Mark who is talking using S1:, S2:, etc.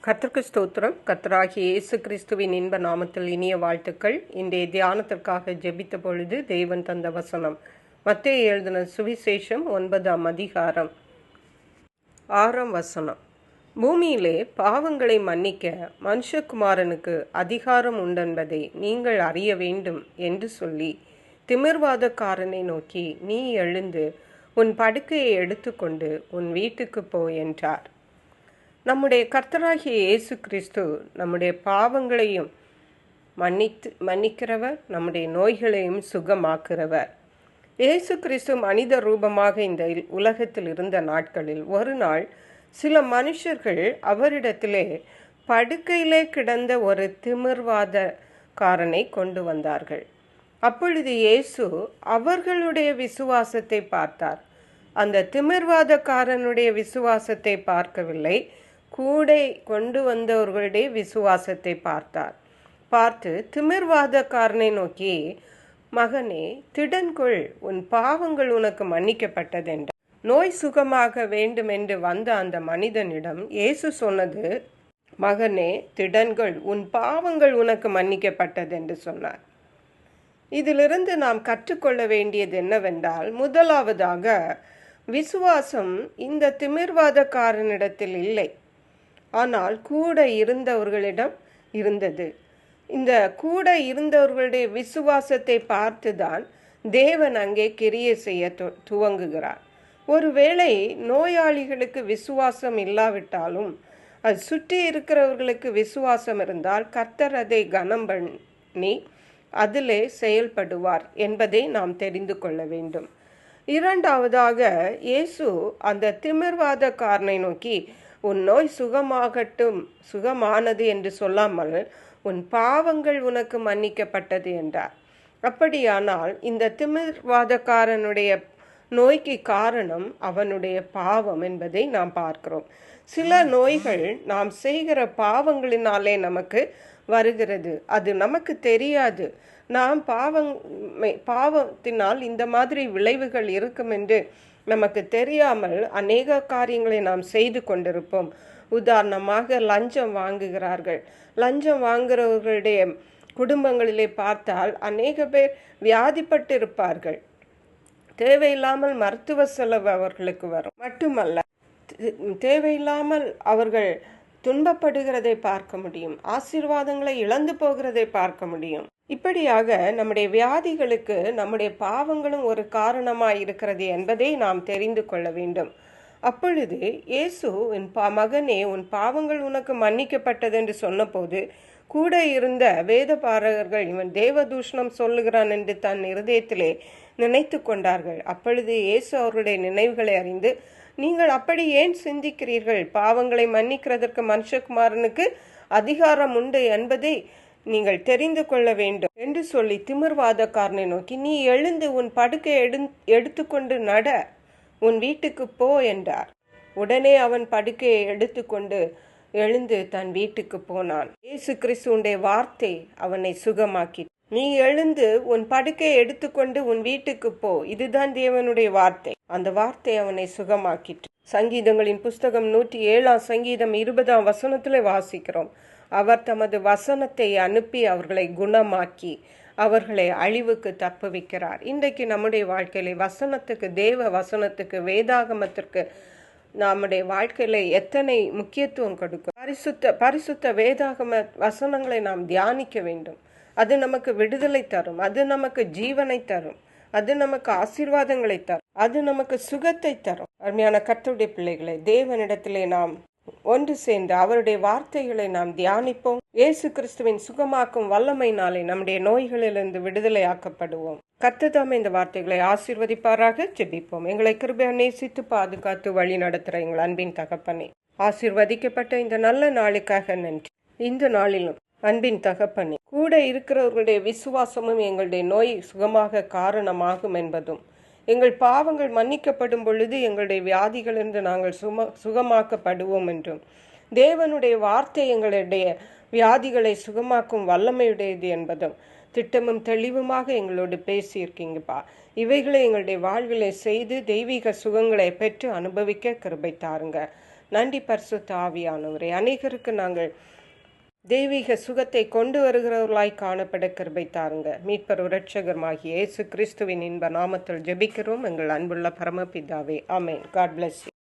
S1: கர்த்தருக்கு ஸ்தோத்திரம். கர்த்தராகிய இயேசு கிறிஸ்துவின் இன்ப நாமத்தில் இனிய வாழ்த்துக்கள். இன்றைய தியானத்திற்காக ஜெபித்த பொழுது தேவன் தந்த வசனம் மத்தேயு எழுதின சுவிசேஷம் 9ஆம் அதிகாரம் 6ஆம் வசனம். பூமியிலே பாவங்களை மன்னிக்க மனுஷகுமாரனுக்கு அதிகாரம் உண்டென்பதை நீங்கள் அறிய வேண்டும் என்று சொல்லி திமிர்வாதக்காரனை நோக்கி, நீ எழுந்து உன் படுக்கையை எடுத்துக்கொண்டு உன் வீட்டுக்கு போ என்றார். நம்முடைய கர்த்தராகிய இயேசு கிறிஸ்து நம்முடைய பாவங்களையும் மன்னிக்கிறவர், நம்முடைய நோய்களையும் சுகமாக்குறவர். இயேசு கிறிஸ்து மனித ரூபமாக இந்த உலகத்தில் இருந்த நாட்களில் ஒரு நாள் சில மனுஷர்கள் அவரிடத்திலே படுக்கையிலே கிடந்த ஒரு திமிர்வாதக்காரனை கொண்டு வந்தார்கள். அப்பொழுது இயேசு அவர்களுடைய விசுவாசத்தை பார்த்தார். அந்த திமிர்வாதக்காரனுடைய விசுவாசத்தை பார்க்கவில்லை, கூட கொண்டு வந்தவர்களுடைய விசுவாசத்தை பார்த்து திமிர்வாதக்காரனை நோக்கி, மகனே திடன்கொள், உன் பாவங்கள் உனக்கு மன்னிக்கப்பட்டது என்றார். நோய் சுகமாக வேண்டும் என்று வந்த அந்த மனிதனிடம் இயேசு சொன்னது, மகனே திடன்கொள், உன் பாவங்கள் உனக்கு மன்னிக்கப்பட்டது என்று சொன்னார். இதிலிருந்து நாம் கற்றுக்கொள்ள வேண்டியது என்னவென்றால், முதலாவதாக விசுவாசம் இந்த திமிர்வாதக்காரனிடத்தில் இல்லை, ஆனால் கூட இருந்தவர்களிடம் இருந்தது. இந்த கூட இருந்தவர்களுடைய விசுவாசத்தை பார்த்துதான் தேவன் அங்கே கிரியை செய்ய துவங்குகிறார். ஒருவேளை நோயாளிகளுக்கு விசுவாசம் இல்லாவிட்டாலும் அது சுற்றி இருக்கிறவர்களுக்கு விசுவாசம் இருந்தால் கர்த்தர் அதை கனம் பண்ணி அதிலே செயல்படுவார் என்பதை நாம் தெரிந்து கொள்ள வேண்டும். இரண்டாவதாக, இயேசு அந்த திமிர்வாதக்காரனை நோக்கி, உன் நோய் சுகமானது என்று சொல்லாமல் உன் பாவங்கள் உனக்கு மன்னிக்கப்பட்டது என்றார். அப்படியானால் இந்த திமிர்வாதக்காரனுடைய நோய்க்கு காரணம் அவனுடைய பாவம் என்பதை நாம் பார்க்கிறோம். சில நோய்கள் நாம் செய்கிற பாவங்களினாலே நமக்கு வருகிறது, அது நமக்கு தெரியாது. நாம் பாவத்தினால் இந்த மாதிரி விளைவுகள் இருக்கும் என்று நமக்கு தெரியாமல் அநேக காரியங்களை நாம் செய்து கொண்டிருப்போம். உதாரணமாக லஞ்சம் வாங்குகிறார்கள். லஞ்சம் வாங்குகிறவர்களுடைய குடும்பங்களிலே பார்த்தால் அநேக பேர் வியாதிப்பட்டு இருப்பார்கள். தேவையில்லாமல் மருத்துவ செலவு அவர்களுக்கு வரும். மட்டுமல்ல, தேவையில்லாமல் அவர்கள் துன்பப்படுகிறதை பார்க்க முடியும், ஆசீர்வாதங்களை இழந்து போகிறதை பார்க்க முடியும். இப்படியாக நம்முடைய வியாதிகளுக்கு நம்முடைய பாவங்களும் ஒரு காரணமாய் இருக்கிறது என்பதை நாம் தெரிந்து கொள்ள வேண்டும். அப்பொழுது இயேசு, உன் மகனே உன் பாவங்கள் உனக்கு மன்னிக்கப்பட்டது என்று சொன்னபோது கூட இருந்த வேதபாரகர்கள் இவன் தேவதூஷணம் சொல்லுகிறான் என்று தன் இருதயத்திலே நினைத்து கொண்டார்கள். அப்பொழுது இயேசு அவர்களுடைய நினைவுகளை அறிந்து, நீங்கள் அப்படி ஏன் சிந்திக்கிறீர்கள்? பாவங்களை மன்னிக்கிறதற்கு மனுஷகுமாரனுக்கு அதிகாரம் உண்டு என்பதை நீங்கள் தெரிந்து கொள்ள வேண்டும் என்று சொல்லி திமிர்வாதக்காரனை நோக்கி, நீ எழுந்து உன் படுக்கையை எடுத்துக்கொண்டு நட, உன் வீட்டுக்கு போ என்றார். உடனே அவன் படுக்கையை எடுத்துக்கொண்டு எழுந்து தன் வீட்டுக்கு போனான். இயேசு கிறிஸ்துவுடைய வார்த்தை அவனை சுகமாக்கி, நீ எழுந்து உன் படுக்கையை எடுத்துக்கொண்டு உன் வீட்டுக்கு போ, இதுதான் தேவனுடைய வார்த்தை. அந்த வார்த்தை அவனை சுகமாக்கிற்று. சங்கீதங்களின் புஸ்தகம் 107ஆம் சங்கீதம் 20ஆம் வசனத்திலே வாசிக்கிறோம், அவர் தமது வசனத்தை அனுப்பி அவர்களை குணமாக்கி அவர்களை அழிவுக்கு தப்புவிக்கிறார். இன்றைக்கு நம்முடைய வாழ்க்கையில வசனத்துக்கு, தேவ வசனத்துக்கு, வேதாகமத்திற்கு நம்முடைய வாழ்க்கையில எத்தனை முக்கியத்துவம் கொடுக்கும். பரிசுத்த வேதாகம வசனங்களை நாம் தியானிக்க வேண்டும். அது நமக்கு விடுதலை தரும், அது நமக்கு ஜீவனை தரும், அது நமக்கு ஆசீர்வாதங்களை தரும், அது நமக்கு சுகத்தை தரும். அருமையான கர்த்தருடைய பிள்ளைகளை, தேவனிடத்திலே நாம் ஒன்று சேர்ந்து அவருடைய வார்த்தைகளை நாம் தியானிப்போம். இயேசு கிறிஸ்துவின் சுகமாக்கும் வல்லமையினாலே நம்முடைய நோய்களிலிருந்து விடுதலை ஆக்கப்படுவோம். கர்த்தர் இந்த வார்த்தைகளை ஆசீர்வதிப்பாராக. ஜெபிப்போம். எங்களை கிருபையா நேசித்து பாதுகாத்து வழி நடத்துகிற எங்கள் அன்பின் தகப்பனே, ஆசீர்வதிக்கப்பட்ட இந்த நல்ல நாளுக்காக நன்றி. இந்த நாளிலும் அன்பின் தகப்பனே, கூட இருக்கிறவர்களுடைய விசுவாசமும் எங்களுடைய நோய் சுகமாக காரணமாகும் என்பதும், எங்கள் பாவங்கள் மன்னிக்கப்படும் பொழுது எங்களுடைய வியாதிகளிலிருந்து நாங்கள் சுகமாக்கப்படுவோம் என்றும், தேவனுடைய வார்த்தை எங்களுடைய வியாதிகளை சுகமாக்கும் வல்லமையுடையது என்பதும் திட்டமும் தெளிவுமாக எங்களோடு பேசியிருக்கீங்கப்பா. இவைகளை எங்களுடைய வாழ்விலை செய்து தெய்வீக சுகங்களை பெற்று அனுபவிக்க கிருபை தாருங்க. நன்றி பரிசுத்த ஆவியானவரே. அநேகருக்கு நாங்கள் தெய்வீக சுகத்தை கொண்டு வருகிறவர்களாய் காணப்பட கிருபை தாருங்க. மீட்பர் இரட்சகருமாகிய இயேசு கிறிஸ்துவின் இன்ப நாமத்தில் ஜெபிக்கிறோம் எங்கள் அன்புள்ள பரமபிதாவே. ஆமென். God bless you.